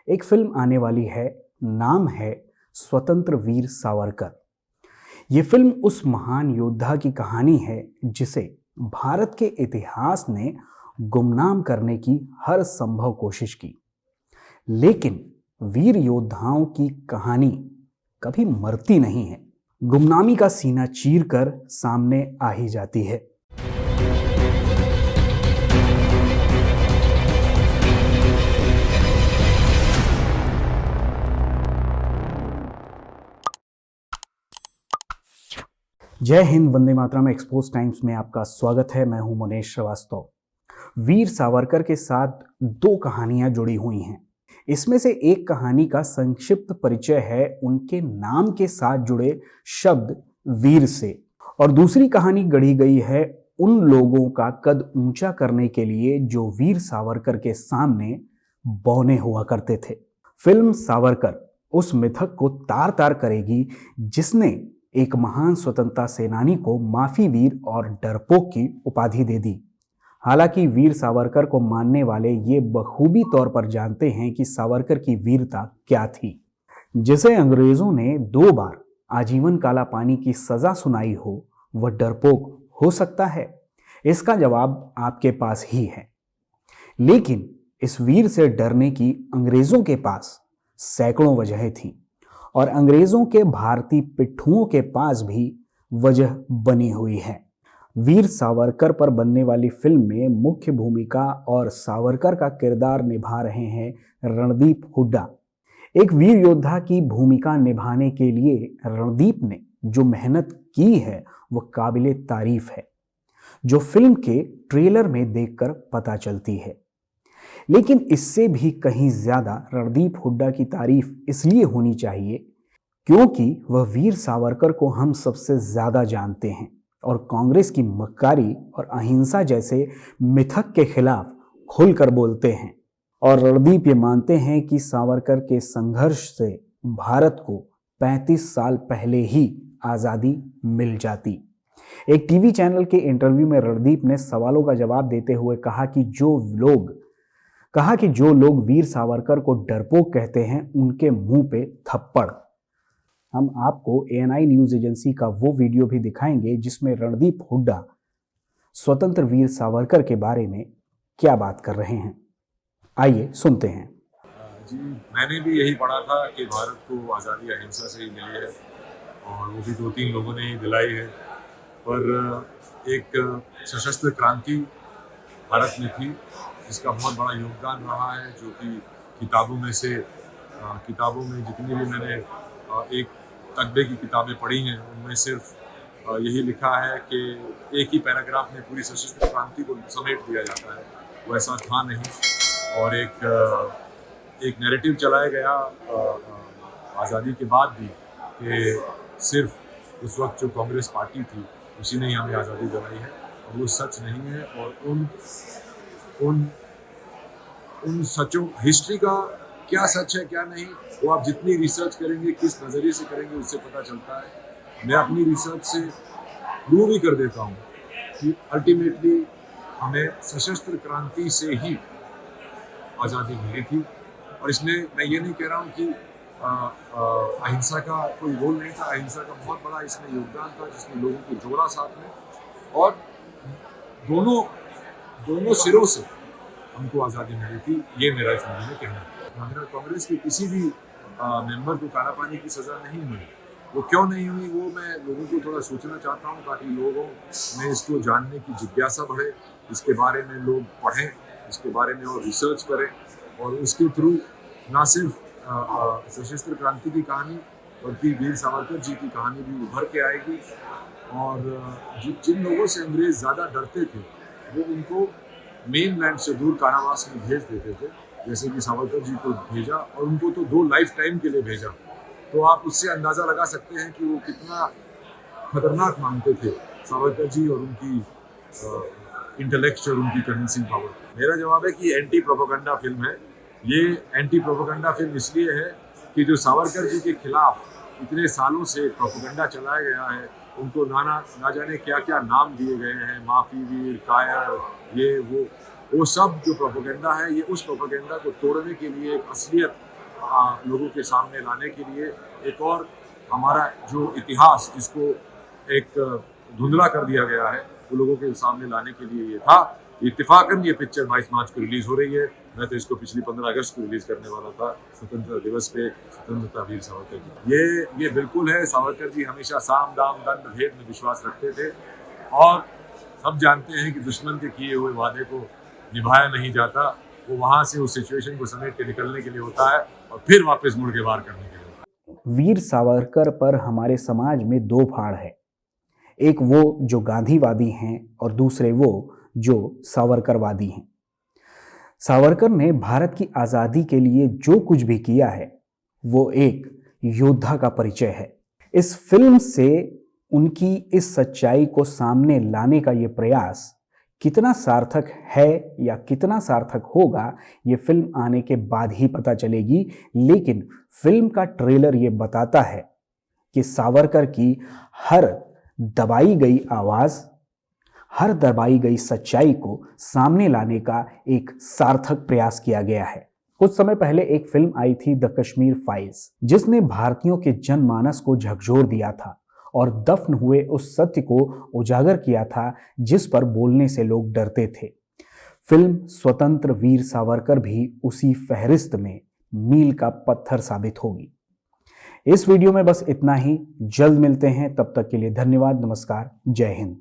एक फिल्म आने वाली है, नाम है स्वतंत्र वीर सावरकर। ये फिल्म उस महान योद्धा की कहानी है जिसे भारत के इतिहास ने गुमनाम करने की हर संभव कोशिश की, लेकिन वीर योद्धाओं की कहानी कभी मरती नहीं है, गुमनामी का सीना चीरकर सामने आ ही जाती है। जय हिंद, वंदे मातरम। एक्सपोज टाइम्स में आपका स्वागत है। मैं हूं मुनेश श्रीवास्तव। वीर सावरकर के साथ दो कहानियां जुड़ी हुई हैं। इसमें से एक कहानी का संक्षिप्त परिचय है उनके नाम के साथ जुड़े शब्द वीर से, और दूसरी कहानी गढ़ी गई है उन लोगों का कद ऊंचा करने के लिए जो वीर सावरकर के सामने बौने हुआ करते थे। फिल्म सावरकर उस मिथक को तार तार करेगी जिसने एक महान स्वतंत्रता सेनानी को माफी वीर और डरपोक की उपाधि दे दी। हालांकि वीर सावरकर को मानने वाले ये बखूबी तौर पर जानते हैं कि सावरकर की वीरता क्या थी। जिसे अंग्रेजों ने 2 बार आजीवन काला पानी की सजा सुनाई हो, वह डरपोक हो सकता है? इसका जवाब आपके पास ही है। लेकिन इस वीर से डरने की अंग्रेजों के पास सैकड़ों वजहें थी, और अंग्रेजों के भारतीय पिट्ठुओं के पास भी वजह बनी हुई है। वीर सावरकर पर बनने वाली फिल्म में मुख्य भूमिका और सावरकर का किरदार निभा रहे हैं रणदीप हुड्डा। एक वीर योद्धा की भूमिका निभाने के लिए रणदीप ने जो मेहनत की है वह काबिले तारीफ है, जो फिल्म के ट्रेलर में देखकर पता चलती है। लेकिन इससे भी कहीं ज्यादा रणदीप हुड्डा की तारीफ इसलिए होनी चाहिए क्योंकि वह वीर सावरकर को हम सबसे ज्यादा जानते हैं और कांग्रेस की मक्कारी और अहिंसा जैसे मिथक के खिलाफ खुलकर बोलते हैं। और रणदीप ये मानते हैं कि सावरकर के संघर्ष से भारत को 35 साल पहले ही आजादी मिल जाती। एक टीवी चैनल के इंटरव्यू में रणदीप ने सवालों का जवाब देते हुए कहा कि जो लोग वीर सावरकर को डरपोक कहते हैं उनके मुंह पे थप्पड़। हम आपको ANI न्यूज एजेंसी का वो वीडियो भी दिखाएंगे जिसमें रणदीप हुड्डा स्वतंत्र वीर सावरकर के बारे में क्या बात कर रहे हैं। आइए सुनते हैं। जी, मैंने भी यही पढ़ा था कि भारत को आज़ादी अहिंसा से ही मिली है, और वो भी 2-3 लोगों ने ही दिलाई है। पर एक सशस्त्र क्रांति भारत में थी जिसका बहुत बड़ा योगदान रहा है, जो कि किताबों में जितनी भी मैंने एक तकबे की किताबें पढ़ी हैं उनमें सिर्फ यही लिखा है कि एक ही पैराग्राफ में पूरी सशस्त्र क्रांति को समेट दिया जाता है। वो ऐसा था नहीं, और एक नैरेटिव चलाया गया आज़ादी के बाद भी कि सिर्फ उस वक्त जो कांग्रेस पार्टी थी उसी ने ही हमें आज़ादी दिलाई है, और वो सच नहीं है। और उन सचों, हिस्ट्री का क्या सच है क्या नहीं, वो आप जितनी रिसर्च करेंगे, किस नज़रिए से करेंगे, उससे पता चलता है। मैं अपनी रिसर्च से प्रूव ही कर देता हूँ कि अल्टीमेटली हमें सशस्त्र क्रांति से ही आज़ादी मिली थी। और इसमें मैं ये नहीं कह रहा हूँ कि अहिंसा का कोई रोल नहीं था। अहिंसा का बहुत बड़ा इसमें योगदान था, जिसने लोगों को जोड़ा साथ में, और दोनों सिरों से हमको आज़ादी मिली थी। ये मेरा इस मामले में कहना है। कांग्रेस के किसी भी मेंबर को काला पानी की सज़ा नहीं मिली। वो क्यों नहीं हुई, वो मैं लोगों को थोड़ा सोचना चाहता हूँ, ताकि लोगों में इसको जानने की जिज्ञासा बढ़े, इसके बारे में लोग पढ़ें, इसके बारे में और रिसर्च करें, और उसके थ्रू ना सिर्फ सशस्त्र क्रांति की कहानी बल्कि वीर सावरकर जी की कहानी भी उभर के आएगी। और जिन लोगों से अंग्रेज ज़्यादा डरते थे वो उनको मेन लैंड से दूर कारावास में भेज देते थे, जैसे कि सावरकर जी को भेजा, और उनको तो 2 लाइफ टाइम के लिए भेजा। तो आप उससे अंदाज़ा लगा सकते हैं कि वो कितना खतरनाक मानते थे सावरकर जी और उनकी इंटेलेक्ट और उनकी कन्विंसिंग पावर। मेरा जवाब है कि एंटी प्रोपेगेंडा फिल्म है। ये एंटी प्रोपेगेंडा फिल्म इसलिए है कि जो सावरकर जी के खिलाफ इतने सालों से प्रोपेगेंडा चलाया गया है, उनको ना जाने क्या क्या नाम दिए गए हैं, माफी वीर, कायर, ये वो सब जो प्रोपेगेंडा है, ये उस प्रोपेगेंडा को तोड़ने के लिए एक असलियत लोगों के सामने लाने के लिए एक और हमारा जो इतिहास जिसको एक धुंधला कर दिया गया है वो लोगों के सामने लाने के लिए ये था। इत्तेफाकन ये पिक्चर 22 मार्च को रिलीज हो रही है। मैं तो इसको पिछली 15 अगस्त को रिलीज करने वाला था, स्वतंत्रता दिवस पे, स्वतंत्रता वीर सावरकर की। ये बिल्कुल है, सावरकर जी हमेशा साम दाम दंड भेद में विश्वास रखते थे और सब जानते हैं कि दुश्मन के किए हुए वादे को निभाया नहीं जाता। वो वहां से उस सिचुएशन को समेट के निकलने के लिए होता है और फिर वापस मुड़ के वार करने के लिए होता है। वीर सावरकर पर हमारे समाज में दो फाड़ है, एक वो जो गांधीवादी हैं और दूसरे वो जो सावरकरवादी हैं। सावरकर ने भारत की आज़ादी के लिए जो कुछ भी किया है वो एक योद्धा का परिचय है। इस फिल्म से उनकी इस सच्चाई को सामने लाने का ये प्रयास कितना सार्थक है या कितना सार्थक होगा ये फिल्म आने के बाद ही पता चलेगी, लेकिन फिल्म का ट्रेलर ये बताता है कि सावरकर की हर दबाई गई आवाज़, हर दबाई गई सच्चाई को सामने लाने का एक सार्थक प्रयास किया गया है। कुछ समय पहले एक फिल्म आई थी द कश्मीर फाइल्स, जिसने भारतीयों के जनमानस को झकझोर दिया था और दफन हुए उस सत्य को उजागर किया था जिस पर बोलने से लोग डरते थे। फिल्म स्वतंत्र वीर सावरकर भी उसी फहरिस्त में मील का पत्थर साबित होगी। इस वीडियो में बस इतना ही। जल्द मिलते हैं, तब तक के लिए धन्यवाद, नमस्कार, जय हिंद।